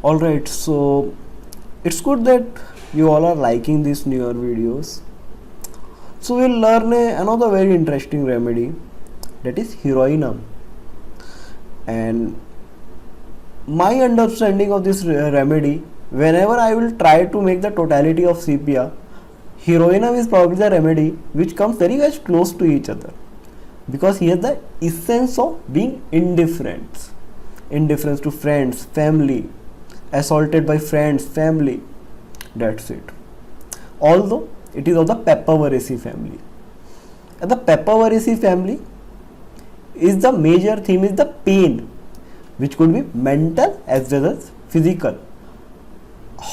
Alright, so it's good that you all are liking these newer videos. So we'll learn another very interesting remedy, that is heroinum. And my understanding of this remedy, whenever I will try to make the totality of sepia, heroinum is probably the remedy which comes very much close to each other, because he has the essence of being indifference to friends, family, assaulted by friends, family. That's it. Although it is of the Papaver family. And the Papaver family is the major theme is the pain, which could be mental as well as physical.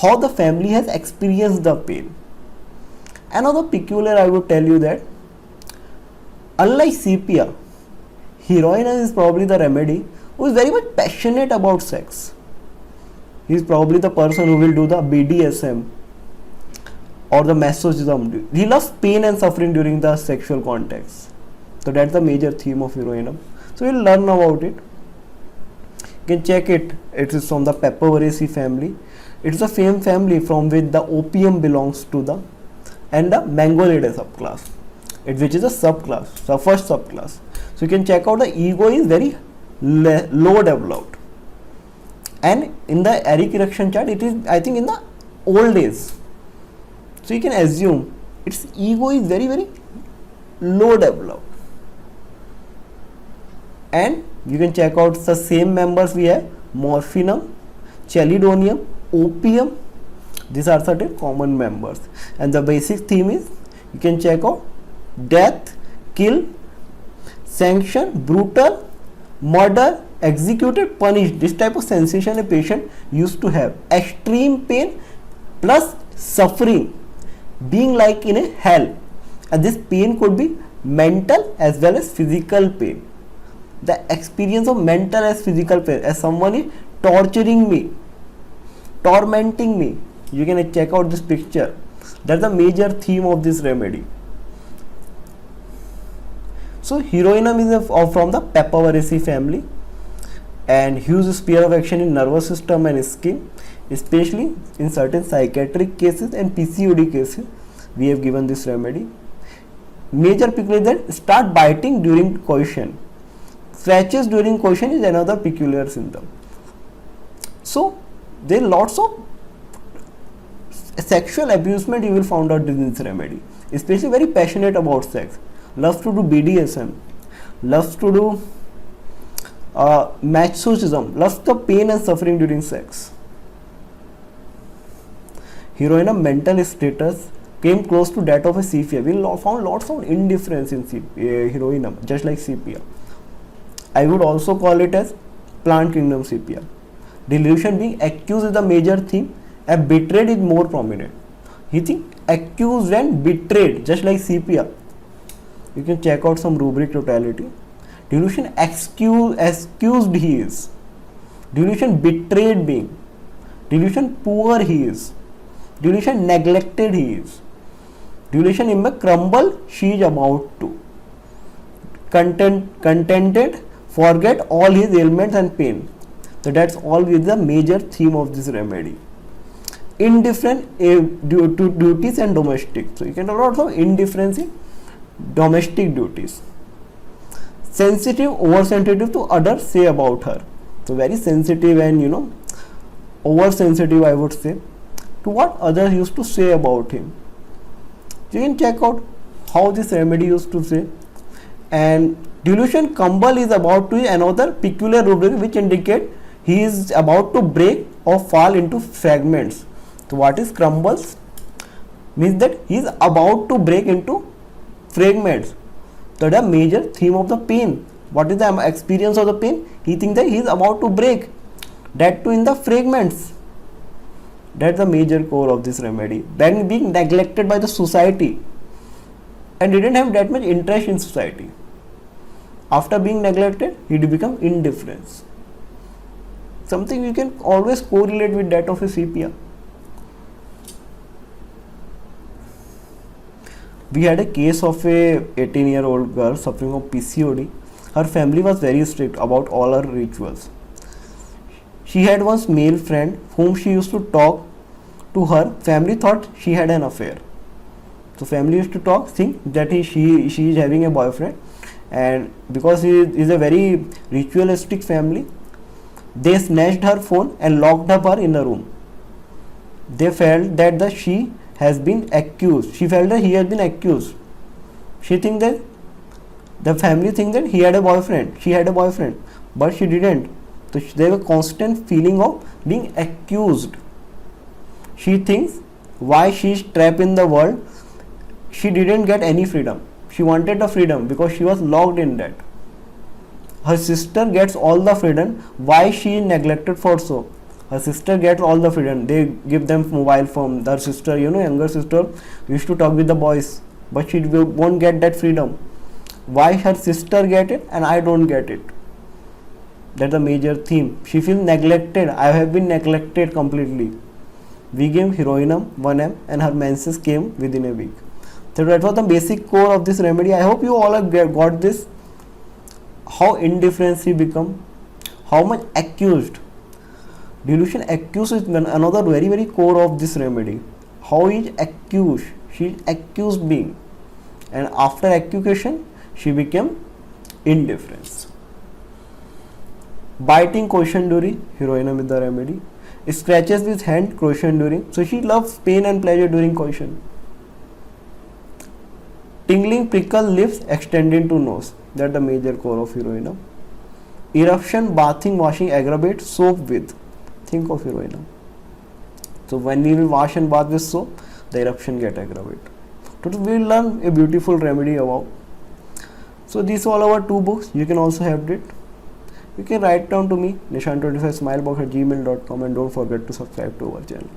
How the family has experienced the pain. Another peculiar I would tell you that unlike sepia, heroinum is probably the remedy who is very much passionate about sex. He is probably the person who will do the BDSM or the masochism. He loves pain and suffering during the sexual context. So that's the major theme of heroinum. So we'll learn about it. You can check it. It is from the Papaver family. It is the same family from which the opium belongs to the and the Mangolidae subclass, which is a subclass, the first subclass. So you can check out the ego is very low developed. And in the Eric Erikson chart, it is, I think, in the old days. So you can assume its ego is very, very low developed. And you can check out the same members we have: morphinum, chelidonium, opium. These are certain common members. And the basic theme is, you can check out death, kill, sanction, brutal, murder, executed, punished. This type of sensation a patient used to have. Extreme pain plus suffering, being like in a hell. And this pain could be mental as well as physical pain. The experience of mental as physical pain, as someone is torturing me, tormenting me. You can check out this picture. That's the major theme of this remedy. So heroinum is from the Papaver family, and huge sphere of action in nervous system and skin, especially in certain psychiatric cases and PCOD cases. We have given this remedy. Major peculiar that start biting during coition. Scratches during coition is another peculiar symptom. So there are lots of sexual abusement you will find out in this remedy, especially very passionate about sex, loves to do BDSM, loves to do masochism, loves the pain and suffering during sex. Heroinum mental status came close to that of a sepia. We found lots of indifference in heroinum, just like sepia. I would also call it as plant kingdom sepia. Delusion being accused is the major theme, and betrayed is more prominent. He think accused and betrayed, just like sepia. You can check out some rubric totality. Delusion excused he is. Delusion betrayed being. Delusion poor he is. Delusion neglected he is. Delusion in a crumble she is about to. Contented, forget all his ailments and pain. So that's all with the major theme of this remedy. Indifferent due to duties and domestic. So you can also indifference in domestic duties. Sensitive, oversensitive to others say about her. So very sensitive and oversensitive, I would say, to what others used to say about him. You can check out how this remedy used to say. And delusion crumble is about to be another peculiar rubric which indicate he is about to break or fall into fragments. So what is crumbles? Means that he is about to break into fragments. So the major theme of the pain. What is the experience of the pain? He thinks that he is about to break. That too in the fragments. That's the major core of this remedy. Then being neglected by the society and didn't have that much interest in society. After being neglected, he become indifference. Something you can always correlate with that of a sepia. We had a case of a 18-year-old girl suffering from PCOD. Her family was very strict about all her rituals. She had one male friend whom she used to talk to. Her family thought she had an affair. So family used to talk, think that she is having a boyfriend, and because he is a very ritualistic family, they snatched her phone and locked up her in a room. They felt that she has been accused. She felt that he has been accused. She think that the family think that he had a boyfriend. She had a boyfriend, but she didn't. So there was a constant feeling of being accused. She thinks why she is trapped in the world. She didn't get any freedom. She wanted the freedom because she was locked in that. Her sister gets all the freedom. Why she is neglected for so? Her sister gets all the freedom. They give them mobile phone. Her sister, younger sister, used to talk with the boys, but she won't get that freedom. Why her sister get it and I don't get it? That's the major theme. She feels neglected. I have been neglected completely. We gave Heroinum 1M and her menses came within a week. So that was the basic core of this remedy. I hope you all have got this. How indifference she become, how much accused. Delusion accused is another very very core of this remedy. How is accused? She is accused being, and after accusation she became indifference. Biting question during, Heroinum is the remedy. Scratches with hand, question during. So she loves pain and pleasure during question. Tingling, prickle lips extending to nose. That's the major core of Heroinum. Eruption, bathing, washing, aggravate, soap with. Think of Heroinum. So when we will wash and bath with soap, the eruption get aggravate. So we will learn a beautiful remedy about. So these are all our 2 books. You can also have it. You can write down to me, nishan25smilebox@gmail.com, and don't forget to subscribe to our channel.